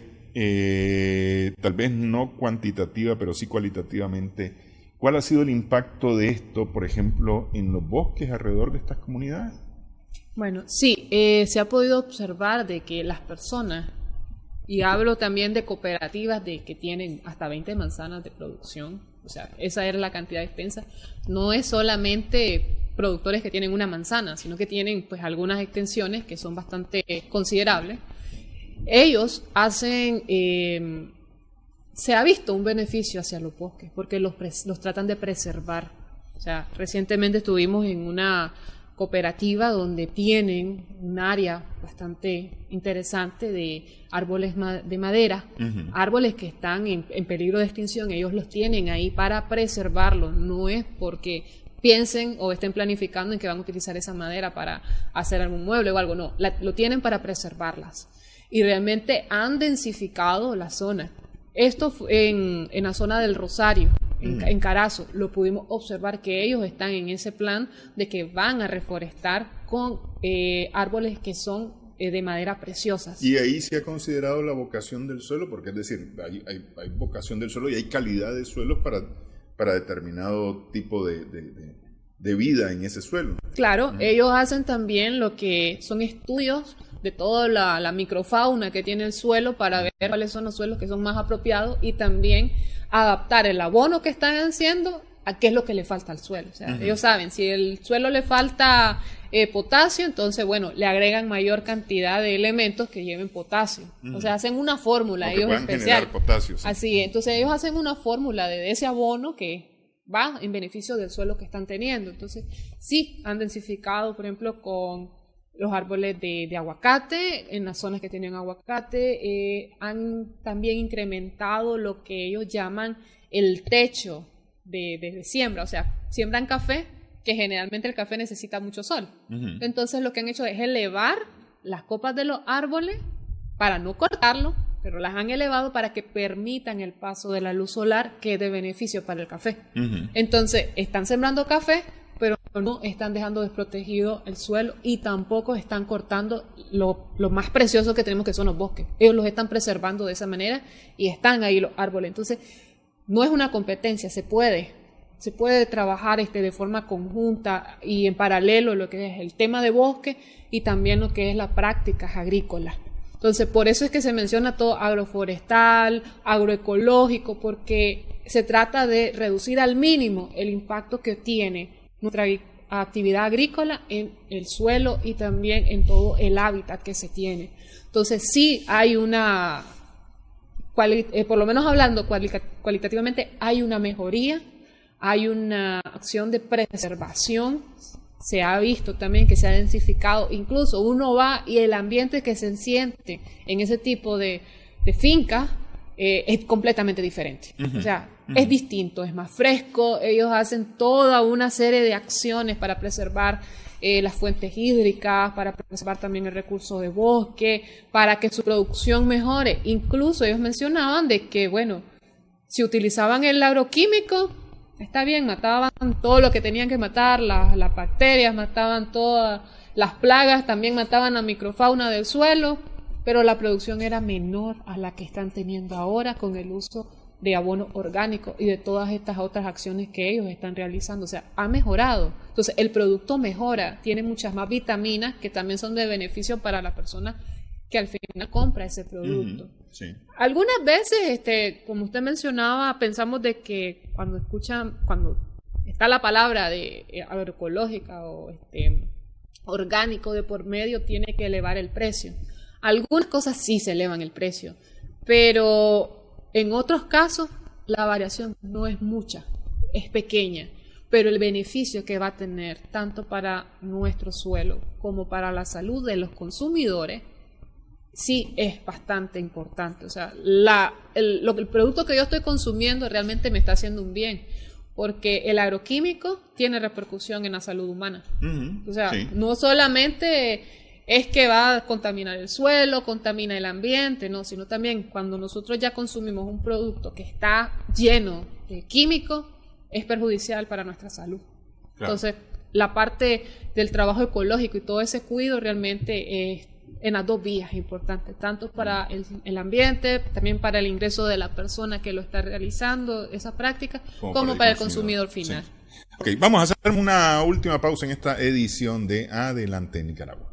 tal vez no cuantitativa, pero sí cualitativamente, cuál ha sido el impacto de esto, por ejemplo, en los bosques alrededor de estas comunidades? Bueno, sí, se ha podido observar de que las personas, y hablo también de cooperativas de que tienen hasta 20 manzanas de producción, o sea, esa era la cantidad extensa, no es solamente productores que tienen una manzana, sino que tienen pues algunas extensiones que son bastante considerables. Ellos hacen, se ha visto un beneficio hacia los bosques, porque los tratan de preservar. O sea, recientemente estuvimos en una cooperativa donde tienen un área bastante interesante de árboles de madera, uh-huh. Árboles que están en peligro de extinción, ellos los tienen ahí para preservarlos, no es porque piensen o estén planificando en que van a utilizar esa madera para hacer algún mueble o algo, no, lo tienen para preservarlas y realmente han densificado la zona. Esto en la zona del Rosario, en Carazo, lo pudimos observar que ellos están en ese plan de que van a reforestar con árboles que son de madera preciosas. Y ahí se ha considerado la vocación del suelo, porque es decir, hay vocación del suelo y hay calidad de suelos para determinado tipo de de vida en ese suelo. Claro, ellos hacen también lo que son estudios de toda la microfauna que tiene el suelo para ver cuáles son los suelos que son más apropiados y también adaptar el abono que están haciendo a qué es lo que le falta al suelo. O sea, ellos saben, si el suelo le falta potasio, entonces, bueno, le agregan mayor cantidad de elementos que lleven potasio. O sea, hacen una fórmula, ellos especial. Potasio, sí. Así, entonces ellos hacen una fórmula de ese abono que va en beneficio del suelo que están teniendo. Entonces, sí, han densificado, por ejemplo, con los árboles de aguacate, en las zonas que tienen aguacate, han también incrementado lo que ellos llaman el techo de siembra, o sea, siembran café, que generalmente el café necesita mucho sol. Entonces lo que han hecho es elevar las copas de los árboles para no cortarlo, pero las han elevado para que permitan el paso de la luz solar, que es de beneficio para el café. Entonces, están sembrando café, pero no están dejando desprotegido el suelo y tampoco están cortando lo más precioso que tenemos, que son los bosques. Ellos los están preservando de esa manera y están ahí los árboles. Entonces, no es una competencia, se puede trabajar de forma conjunta y en paralelo lo que es el tema de bosque y también lo que es las prácticas agrícolas. Entonces, por eso es que se menciona todo agroforestal, agroecológico, porque se trata de reducir al mínimo el impacto que tiene nuestra actividad agrícola en el suelo y también en todo el hábitat que se tiene. Entonces, sí hay una, por lo menos hablando cualitativamente, hay una mejoría, hay una acción de preservación. Se ha visto también que se ha densificado, incluso uno va y el ambiente que se siente en ese tipo de fincas es completamente diferente. O sea, es distinto, es más fresco. Ellos hacen toda una serie de acciones para preservar las fuentes hídricas, para preservar también el recurso de bosque, para que su producción mejore. Incluso ellos mencionaban de que, bueno, si utilizaban el agroquímico, está bien, mataban todo lo que tenían que matar, las bacterias, mataban todas las plagas, también mataban la microfauna del suelo, pero la producción era menor a la que están teniendo ahora con el uso de abono orgánico y de todas estas otras acciones que ellos están realizando. O sea, ha mejorado. Entonces, el producto mejora, tiene muchas más vitaminas que también son de beneficio para la persona que al final compra ese producto. Sí. Algunas veces, como usted mencionaba, pensamos de que cuando está la palabra de agroecológica o orgánico de por medio, tiene que elevar el precio. Algunas cosas sí se elevan el precio, pero en otros casos la variación no es mucha, es pequeña, pero el beneficio que va a tener tanto para nuestro suelo como para la salud de los consumidores sí es bastante importante. O sea, el producto que yo estoy consumiendo realmente me está haciendo un bien, porque el agroquímico tiene repercusión en la salud humana. O sea, no solamente es que va a contaminar el suelo, contamina el ambiente, no, sino también cuando nosotros ya consumimos un producto que está lleno de químicos, es perjudicial para nuestra salud. Claro. Entonces, la parte del trabajo ecológico y todo ese cuidado realmente es en las dos vías importantes, tanto para el ambiente, también para el ingreso de la persona que lo está realizando, esa práctica, como para el consumidor final. Sí. Ok, vamos a hacer una última pausa en esta edición de Adelante Nicaragua.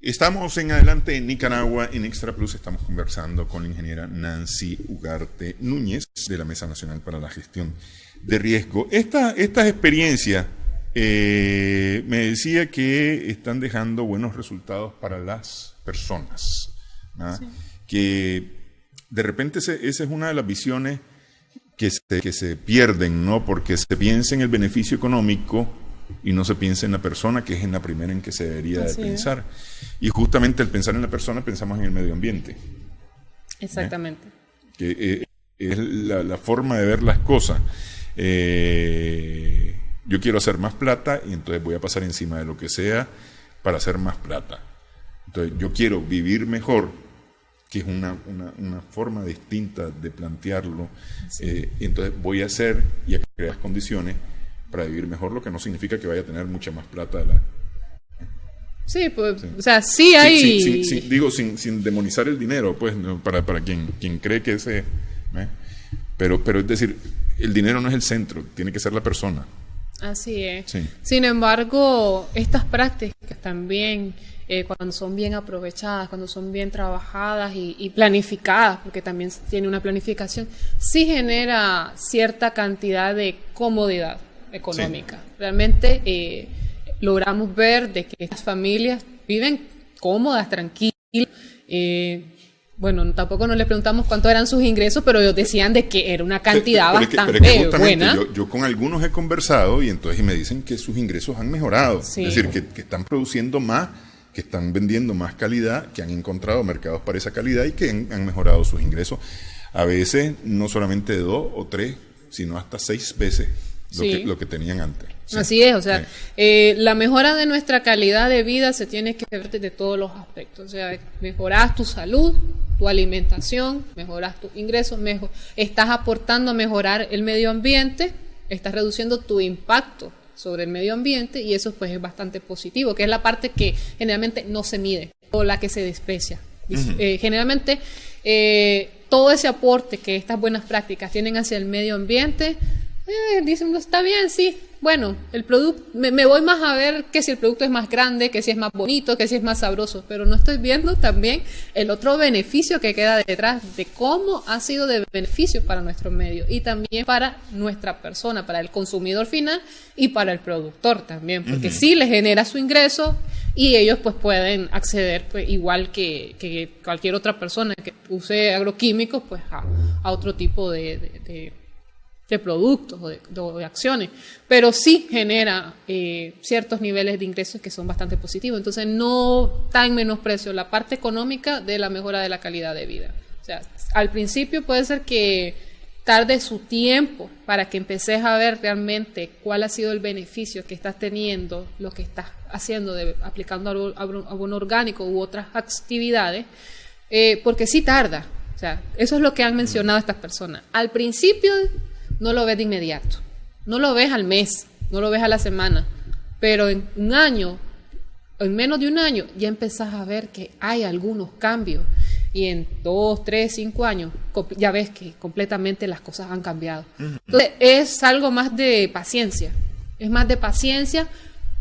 Estamos en Adelante en Nicaragua. En Extra Plus estamos conversando con la ingeniera Nancy Ugarte Núñez de la Mesa Nacional para la Gestión de Riesgo. Estas experiencias me decía que están dejando buenos resultados para las personas, ¿no? Sí. Que de repente esa es una de las visiones que se pierden, ¿no? Porque se piensa en el beneficio económico y no se piensa en la persona, que es en la primera en que se debería de pensar. Y justamente al pensar en la persona pensamos en el medio ambiente. Exactamente. Que es la forma de ver las cosas. Yo quiero hacer más plata y entonces voy a pasar encima de lo que sea para hacer más plata. Entonces yo quiero vivir mejor, que es una forma distinta de plantearlo. Y entonces voy a hacer y a crear condiciones para vivir mejor, lo que no significa que vaya a tener mucha más plata Sí, pues, Sí. o sea, sí hay... Digo, sin demonizar el dinero, pues, ¿no? para quien cree que ese... Pero es decir, el dinero no es el centro, tiene que ser la persona. Así es. Sí. Sin embargo, estas prácticas también, cuando son bien aprovechadas, cuando son bien trabajadas y planificadas, porque también tiene una planificación, sí genera cierta cantidad de comodidad económica. Sí. Realmente logramos ver de que estas familias viven cómodas, tranquilas. Bueno, tampoco nos le preguntamos cuántos eran sus ingresos, pero ellos decían de que era una cantidad bastante buena. Yo con algunos he conversado y entonces me dicen que sus ingresos han mejorado. Sí. Es decir, que están produciendo más, que están vendiendo más calidad, que han encontrado mercados para esa calidad y que han mejorado sus ingresos. A veces no solamente 2 o 3, sino hasta 6 veces lo que tenían antes. Sí. Así es, o sea, la mejora de nuestra calidad de vida se tiene que ver desde todos los aspectos. O sea, mejoras tu salud, tu alimentación, mejoras tus ingresos, estás aportando a mejorar el medio ambiente, estás reduciendo tu impacto sobre el medio ambiente y eso pues es bastante positivo, que es la parte que generalmente no se mide o la que se desprecia. Uh-huh. Generalmente todo ese aporte que estas buenas prácticas tienen hacia el medio ambiente, dicen, está bien, sí. Bueno, el producto, me voy más a ver que si el producto es más grande, que si es más bonito, que si es más sabroso, pero no estoy viendo también el otro beneficio que queda detrás de cómo ha sido de beneficio para nuestro medio y también para nuestra persona, para el consumidor final y para el productor también, porque sí les genera su ingreso y ellos pues pueden acceder pues, igual que cualquier otra persona que use agroquímicos pues a otro tipo de productos o de acciones, pero sí genera ciertos niveles de ingresos que son bastante positivos. Entonces no está en menosprecio la parte económica de la mejora de la calidad de vida. O sea, al principio puede ser que tarde su tiempo para que empeces a ver realmente cuál ha sido el beneficio que estás teniendo, lo que estás haciendo, aplicando abono orgánico u otras actividades, porque sí tarda. O sea, eso es lo que han mencionado estas personas. Al principio no lo ves de inmediato, no lo ves al mes, no lo ves a la semana, pero en un año, en menos de un año, ya empezás a ver que hay algunos cambios y en 2, 3, 5 años ya ves que completamente las cosas han cambiado. Entonces es algo más de paciencia,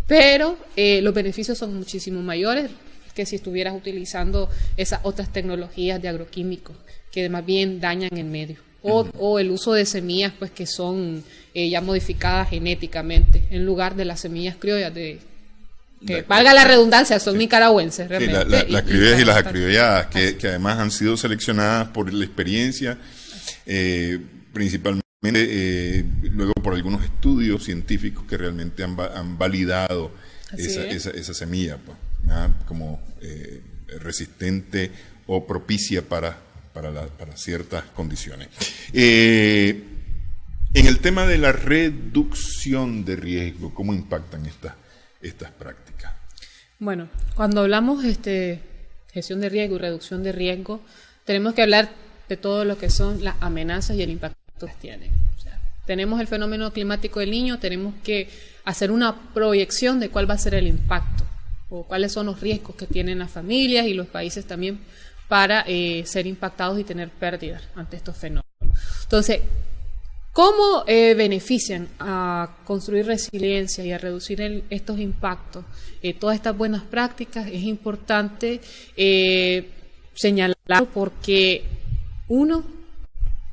pero los beneficios son muchísimo mayores que si estuvieras utilizando esas otras tecnologías de agroquímicos que más bien dañan el medio. O el uso de semillas pues que son ya modificadas genéticamente en lugar de las semillas criollas que valga la redundancia, son nicaragüenses realmente. Sí, las criollas y las acriolladas que además han sido seleccionadas por la experiencia principalmente luego por algunos estudios científicos que realmente han validado esa semilla pues, como resistente o propicia para ciertas condiciones. En el tema de la reducción de riesgo, ¿cómo impactan estas prácticas? Bueno, cuando hablamos gestión de riesgo y reducción de riesgo, tenemos que hablar de todo lo que son las amenazas y el impacto que tienen. O sea, tenemos el fenómeno climático del Niño, tenemos que hacer una proyección de cuál va a ser el impacto o cuáles son los riesgos que tienen las familias y los países también para ser impactados y tener pérdidas ante estos fenómenos. Entonces, ¿cómo benefician a construir resiliencia y a reducir estos impactos? Todas estas buenas prácticas es importante señalarlo porque uno,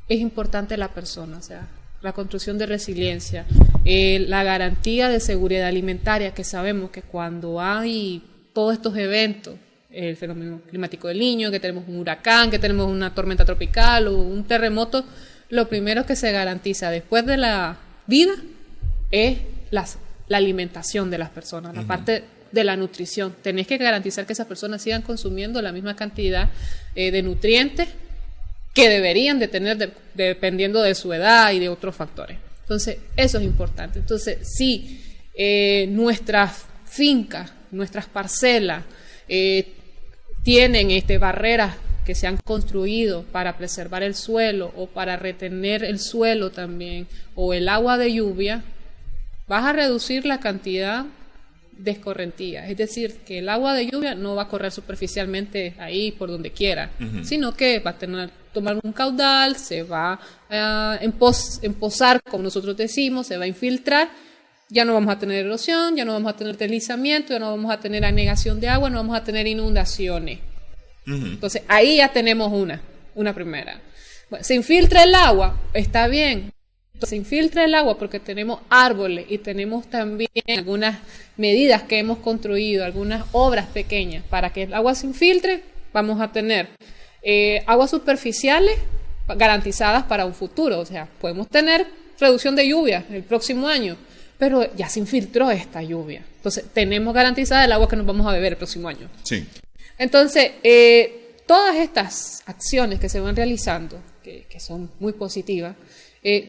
es importante la persona, o sea, la construcción de resiliencia, la garantía de seguridad alimentaria, que sabemos que cuando hay todos estos eventos, el fenómeno climático del Niño, que tenemos un huracán, que tenemos una tormenta tropical o un terremoto, lo primero que se garantiza después de la vida es la alimentación de las personas, la parte de la nutrición. Tenés que garantizar que esas personas sigan consumiendo la misma cantidad de nutrientes que deberían de tener dependiendo de su edad y de otros factores. Entonces, eso es importante. Entonces, si nuestras fincas, nuestras parcelas, tienen barreras que se han construido para preservar el suelo o para retener el suelo también o el agua de lluvia, vas a reducir la cantidad descorrentía, es decir, que el agua de lluvia no va a correr superficialmente ahí por donde quiera, sino que va a tomar un caudal, se va a empozar, como nosotros decimos, se va a infiltrar, ya no vamos a tener erosión, ya no vamos a tener deslizamiento, ya no vamos a tener anegación de agua, no vamos a tener inundaciones. Entonces, ahí ya tenemos una primera. Bueno, se infiltra el agua, está bien. Se infiltra el agua porque tenemos árboles y tenemos también algunas medidas que hemos construido, algunas obras pequeñas. Para que el agua se infiltre, vamos a tener aguas superficiales garantizadas para un futuro. O sea, podemos tener reducción de lluvia el próximo año, pero ya se infiltró esta lluvia. Entonces, tenemos garantizada el agua que nos vamos a beber el próximo año. Sí. Entonces, todas estas acciones que se van realizando, que son muy positivas,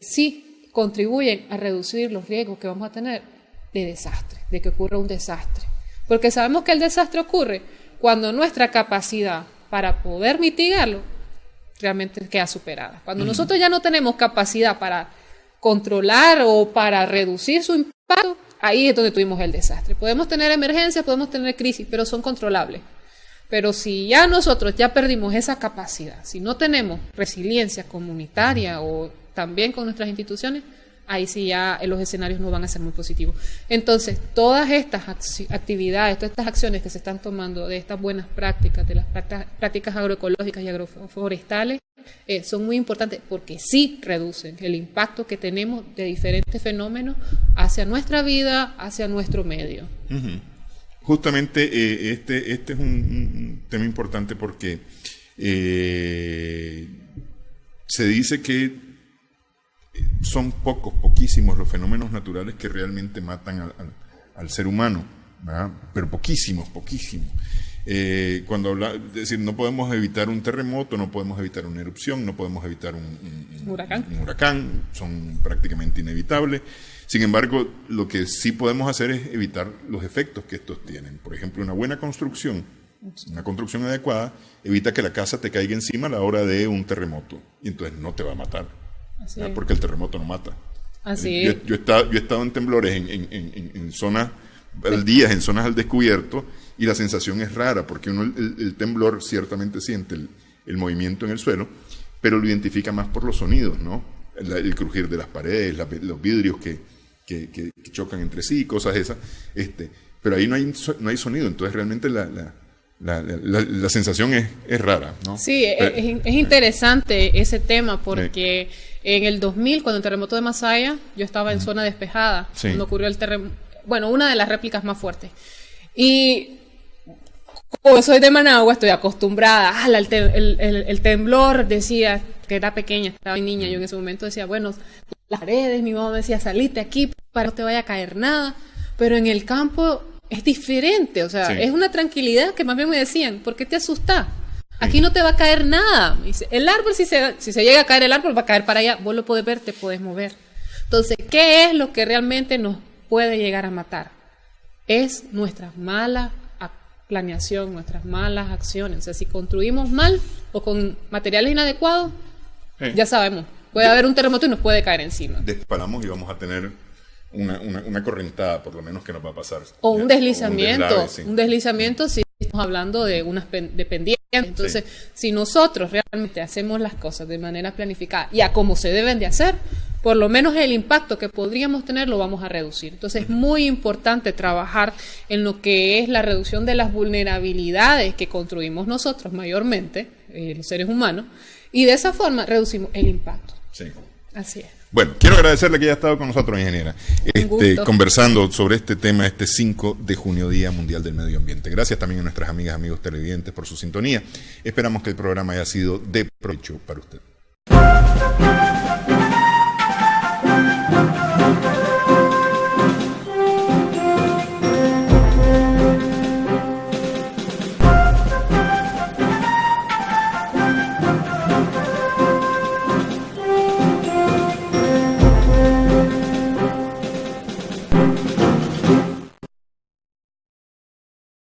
sí contribuyen a reducir los riesgos que vamos a tener de desastre, de que ocurra un desastre. Porque sabemos que el desastre ocurre cuando nuestra capacidad para poder mitigarlo realmente queda superada. Cuando nosotros ya no tenemos capacidad para controlar o para reducir su impacto, ahí es donde tuvimos el desastre. Podemos tener emergencias, podemos tener crisis, pero son controlables. Pero si ya nosotros ya perdimos esa capacidad, si no tenemos resiliencia comunitaria o también con nuestras instituciones, ahí sí ya los escenarios no van a ser muy positivos. Entonces, todas estas actividades, todas estas acciones que se están tomando de estas buenas prácticas, de las prácticas agroecológicas y agroforestales, son muy importantes porque sí reducen el impacto que tenemos de diferentes fenómenos hacia nuestra vida, hacia nuestro medio. Justamente este es un tema importante porque se dice que son poquísimos los fenómenos naturales que realmente matan al ser humano, ¿verdad? Pero poquísimos. Cuando es decir, no podemos evitar un terremoto, no podemos evitar una erupción, no podemos evitar un huracán, son prácticamente inevitables. Sin embargo, lo que sí podemos hacer es evitar los efectos que estos tienen. Por ejemplo, una buena construcción, una construcción adecuada, evita que la casa te caiga encima a la hora de un terremoto y entonces no te va a matar, porque el terremoto no mata. Así es. Yo he estado en temblores en zonas baldías, en zonas al descubierto, y la sensación es rara porque uno el temblor ciertamente siente el movimiento en el suelo, pero lo identifica más por los sonidos, ¿no? El crujir de las paredes, los vidrios que chocan entre sí, cosas esas, pero ahí no hay sonido, entonces realmente la sensación es rara, ¿no? Sí, es interesante ese tema porque en el 2000, cuando el terremoto de Masaya, yo estaba en zona despejada, cuando ocurrió el terremoto, bueno, una de las réplicas más fuertes, y como soy de Managua, estoy acostumbrada el temblor, decía que era pequeña, estaba niña, yo en ese momento decía, bueno, las paredes, mi mamá me decía, salite aquí para que no te vaya a caer nada, pero en el campo es diferente, o sea, es una tranquilidad que más bien me decían, ¿por qué te asustas? Aquí no te va a caer nada. Dice, el árbol, si se llega a caer el árbol, va a caer para allá, vos lo podés ver, te podés mover. Entonces, ¿qué es lo que realmente nos puede llegar a matar? Es nuestra mala planeación, nuestras malas acciones. O sea, si construimos mal o con materiales inadecuados, ya sabemos, puede haber un terremoto y nos puede caer encima. Disparamos y vamos a tener una correntada, por lo menos, que nos va a pasar. O un deslizamiento. Un deslizamiento si estamos hablando de unas pendientes. Entonces, si nosotros realmente hacemos las cosas de manera planificada y a como se deben de hacer, por lo menos el impacto que podríamos tener lo vamos a reducir. Entonces es muy importante trabajar en lo que es la reducción de las vulnerabilidades que construimos nosotros mayormente, los seres humanos, y de esa forma reducimos el impacto. Sí. Así es. Bueno, quiero agradecerle que haya estado con nosotros, ingeniera, conversando sobre este tema, este 5 de junio, Día Mundial del Medio Ambiente. Gracias también a nuestras amigas, amigos televidentes por su sintonía. Esperamos que el programa haya sido de provecho para usted.